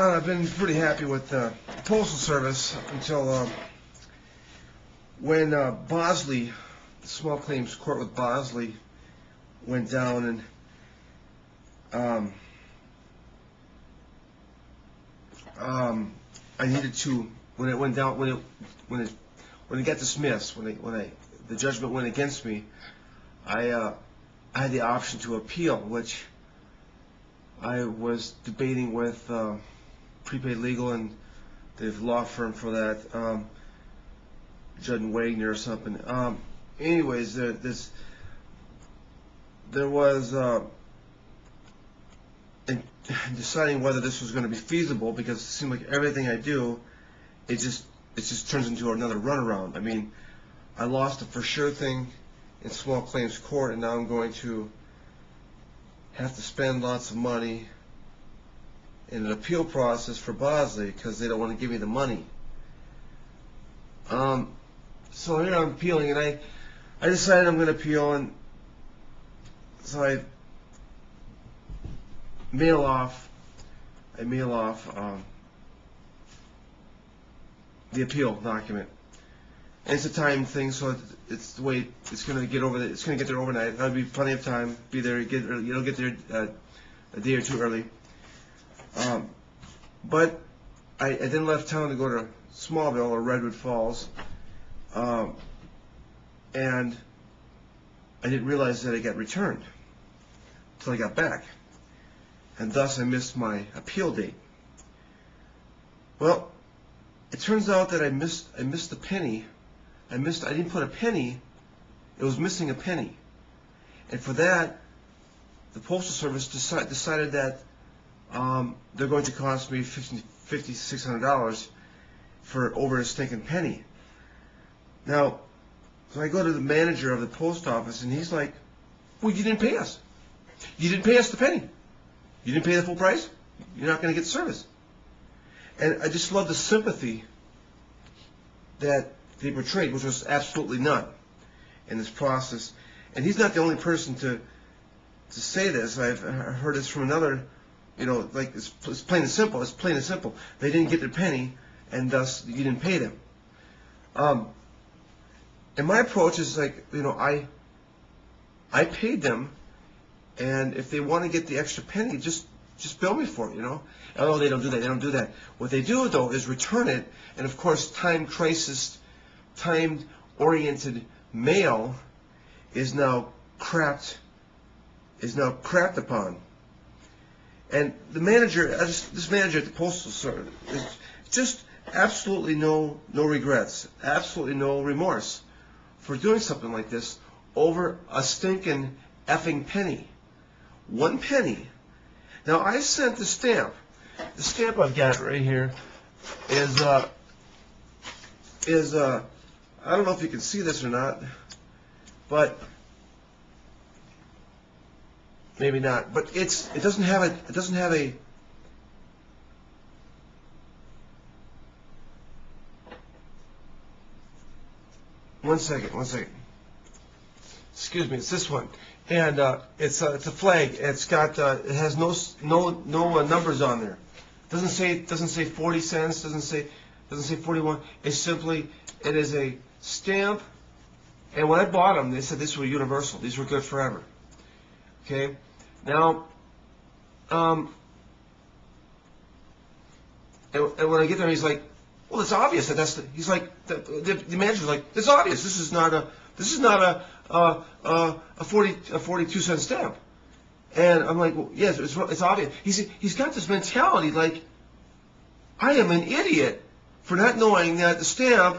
I've been pretty happy with the Postal Service until when Bosley, the small claims court with Bosley, went down, and I needed to, when it went down, when it got dismissed, the judgment went against me, I had the option to appeal, which I was debating with Prepaid Legal and the law firm for that, Judd and Wagner or something. Anyways, there was in deciding whether this was going to be feasible, because it seemed like everything I do, it just turns into another runaround. I mean, I lost a for sure thing in small claims court, and now I'm going to have to spend lots of money in an appeal process for Bosley because they don't want to give me the money. So here I'm appealing, and I decided I'm going to appeal, and so I mail off the appeal document. And it's a time thing, so it's the way it's going to get over there. It's going to get there overnight. That'll be plenty of time. Be there. You'll get there a day or two early. But I then left town to go to Smallville or Redwood Falls, and I didn't realize that it got returned until I got back, and thus I missed my appeal date. Well, it turns out that I missed the penny. I didn't put a penny. It was missing a penny, and for that, the Postal Service decided that they're going to cost me $5,600 for over a stinking penny. Now, so I go to the manager of the post office, and he's like, "Well, you didn't pay us. You didn't pay us the penny. You didn't pay the full price. You're not going to get service." And I just love the sympathy that they portrayed, which was absolutely none in this process. And he's not the only person to say this. I've heard this from another. Like it's plain and simple. It's plain and simple. They didn't get their penny, and thus you didn't pay them. And my approach is like, I paid them, and if they want to get the extra penny, just bill me for it, Oh, they don't do that. They don't do that. What they do, though, is return it, and of course, time-oriented mail is now crapped upon. And the manager, this manager at the Postal Service, is just absolutely no regrets, absolutely no remorse for doing something like this over a stinking effing penny. One penny. Now, I sent the stamp. The stamp I've got right here is I don't know if you can see this or not, but maybe not. But it doesn't have a One second. Excuse me, it's this one, and it's a flag. It's got it has no numbers on there. Doesn't say 40 cents. Doesn't say 41. It is a stamp. And when I bought them, they said these were universal. These were good forever. Okay. Now, and when I get there, he's like, "Well, it's obvious that that's the." He's like, the manager's like, "It's obvious. This is not a 42-cent stamp." And I'm like, "Well, yes, it's obvious." He's got this mentality like, I am an idiot for not knowing that the stamp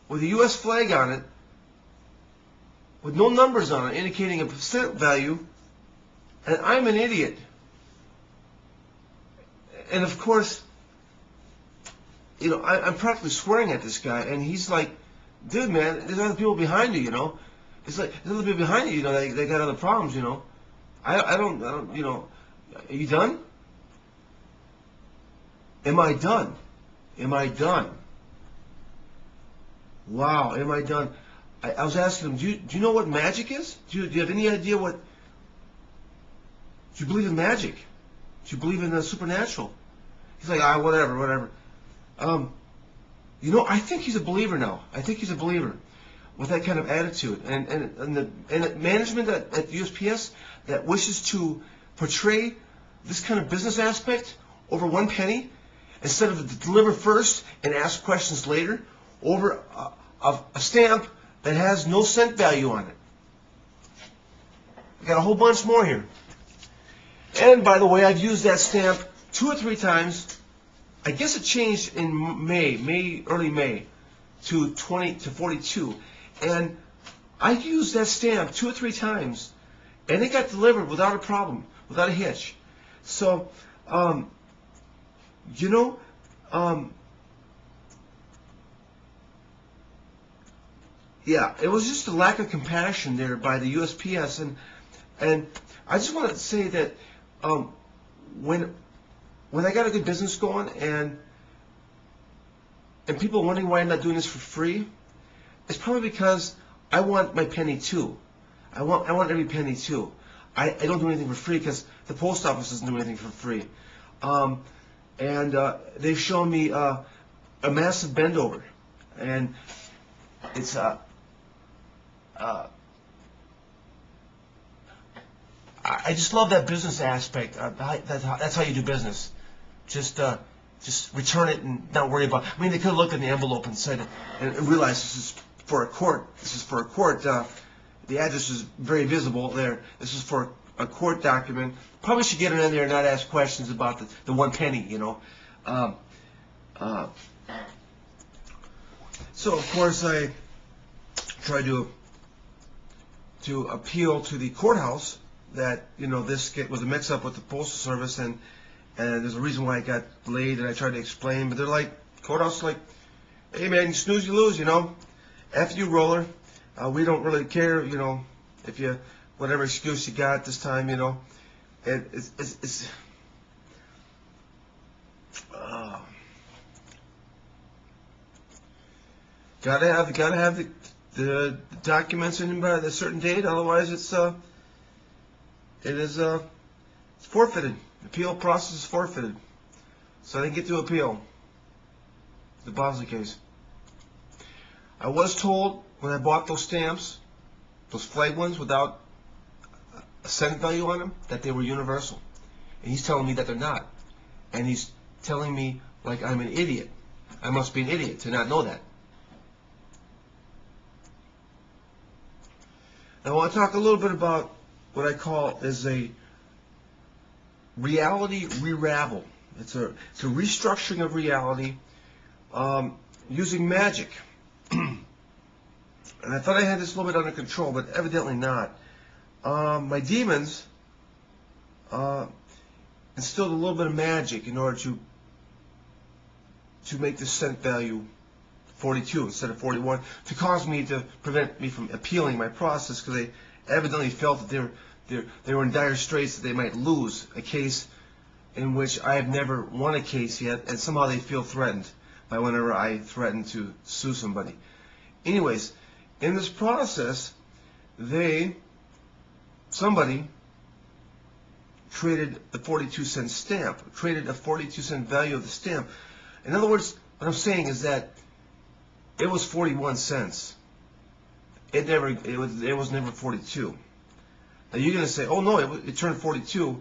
with a U.S. flag on it, with no numbers on it indicating a percent value, and I'm an idiot. And of course, I'm practically swearing at this guy, and he's like, "Dude, man, there's other people behind you, It's like, there's other people behind you, they got other problems, I don't, are you done? Am I done? Wow, am I done? I was asking him, do you know what magic is? Do you have any idea what, do you believe in magic? Do you believe in the supernatural? He's like, ah, whatever, whatever. You know, I think he's a believer now. I think he's a believer with that kind of attitude. And the management at the USPS that wishes to portray this kind of business aspect over one penny, instead of deliver first and ask questions later, over a stamp that has no cent value on it. I got a whole bunch more here. And by the way, I've used that stamp 2 or 3 times. I guess it changed in early May to 42. And I used that stamp 2 or 3 times, and it got delivered without a problem, without a hitch. So, you know, yeah, it was just a lack of compassion there by the USPS, and I just want to say that when I got a good business going, and people wondering why I'm not doing this for free, it's probably because I want my penny too. I want every penny too. I don't do anything for free because the post office doesn't do anything for free. And they've shown me a massive bend over, and it's I just love that business aspect. That's how you do business. Just return it and not worry about. I mean, they could have looked in the envelope and said and realized this is for a court. This is for a court. The address is very visible there. This is for a court document. Probably should get it in there and not ask questions about the 1 penny, you know. So of course I tried to appeal to the courthouse that, you know, this was a mix-up with the Postal Service, and there's a reason why it got delayed, and I tried to explain, but they're like, courthouse like, hey man, you snooze, you lose, you know. F you, roller. We don't really care, you know, if you, whatever excuse you got this time, you know. It's gotta have the documents in by a certain date, otherwise it's forfeited. The appeal process is forfeited. So I didn't get to appeal the Bosley case. I was told when I bought those stamps, those flag ones without a cent value on them, that they were universal. And he's telling me that they're not. And he's telling me like I'm an idiot. I must be an idiot to not know that. Now I want to talk a little bit about what I call is a reality re-ravel. It's a restructuring of reality using magic. And I thought I had this a little bit under control, but evidently not. My demons instilled a little bit of magic in order to make the cent value 42 instead of 41, to cause me to prevent me from appealing my process, because they evidently felt that they were in dire straits, that they might lose a case in which I have never won a case yet, and somehow they feel threatened by whenever I threaten to sue somebody. Anyways, in this process, somebody created the 42-cent stamp, created a 42-cent value of the stamp. In other words, what I'm saying is that it was 41 cents. It was never 42. Now you're gonna say, oh no, it turned 42.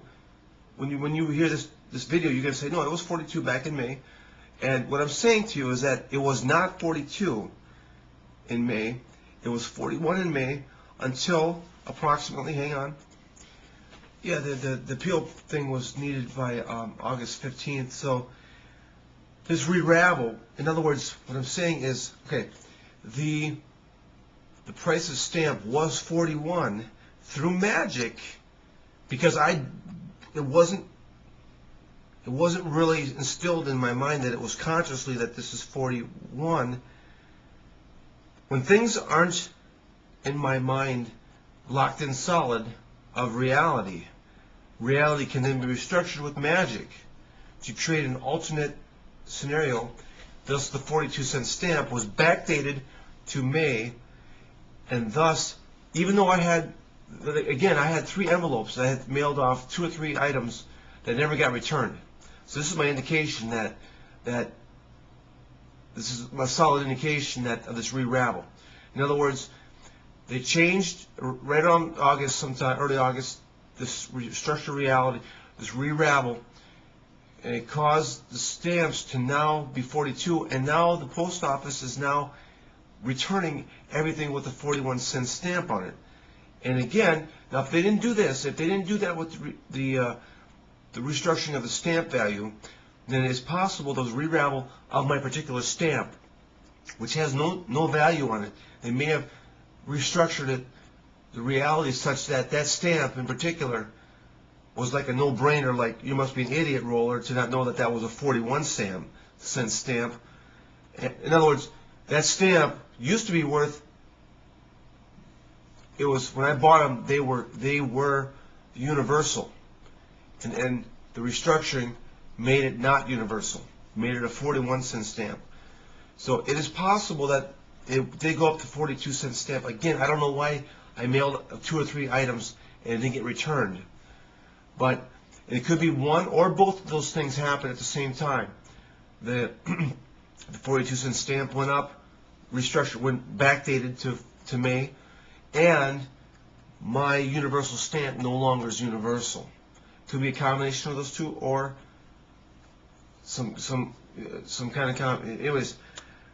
When you hear this video, you're gonna say, no, it was 42 back in May. And what I'm saying to you is that it was not 42 in May. It was 41 in May until approximately, hang on. Yeah, the appeal thing was needed by August 15th. So this re-ravel, in other words, what I'm saying is, okay, the price of stamp was 41 through magic, because it wasn't really instilled in my mind that it was consciously that this is 41. When things aren't in my mind locked in solid of reality, reality can then be restructured with magic to create an alternate scenario. Thus the 42-cent stamp was backdated to May, and thus, even though I had 3 envelopes, I had mailed off 2 or 3 items that never got returned. So this is my indication that this is a solid indication that of this re-ravel. In other words, they changed right on August, sometime early August, this structured reality, this re-ravel, and it caused the stamps to now be 42, and now the post office is now returning everything with a 41-cent stamp on it. And again, now if they didn't do this, if they didn't do that with the restructuring of the stamp value, then it's possible those re-ravel of my particular stamp, which has no value on it, they may have restructured it, the reality such that that stamp in particular was like a no-brainer, like you must be an idiot roller to not know that that was a 41-cent stamp. In other words, that stamp used to be worth, it was, when I bought them, they were universal, and the restructuring made it not universal, made it a 41-cent stamp. So it is possible that it did go up to 42-cent stamp. Again, I don't know why I mailed 2 or 3 items and it didn't get returned, but it could be one or both of those things happen at the same time. The 42-cent stamp went up, restructured, went backdated to May, and my universal stamp no longer is universal. Could be a combination of those two, or some kind of anyways,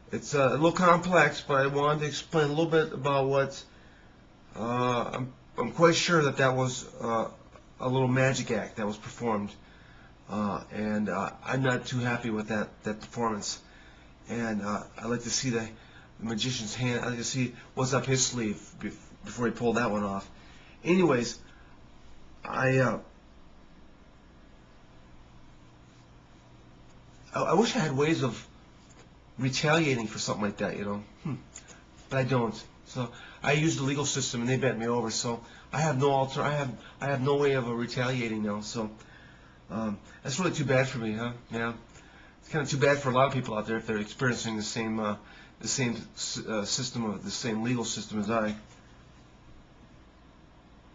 it's a little complex, but I wanted to explain a little bit about what I'm quite sure that was a little magic act that was performed, and I'm not too happy with that performance. And I like to see the magician's hand. I like to see what's up his sleeve before he pulled that one off. Anyways, I wish I had ways of retaliating for something like that, you know, but I don't. So I use the legal system, and they bent me over. So I have no I have no way of retaliating now. So that's really too bad for me, huh? Yeah, it's kind of too bad for a lot of people out there if they're experiencing the same system, of the same legal system as I.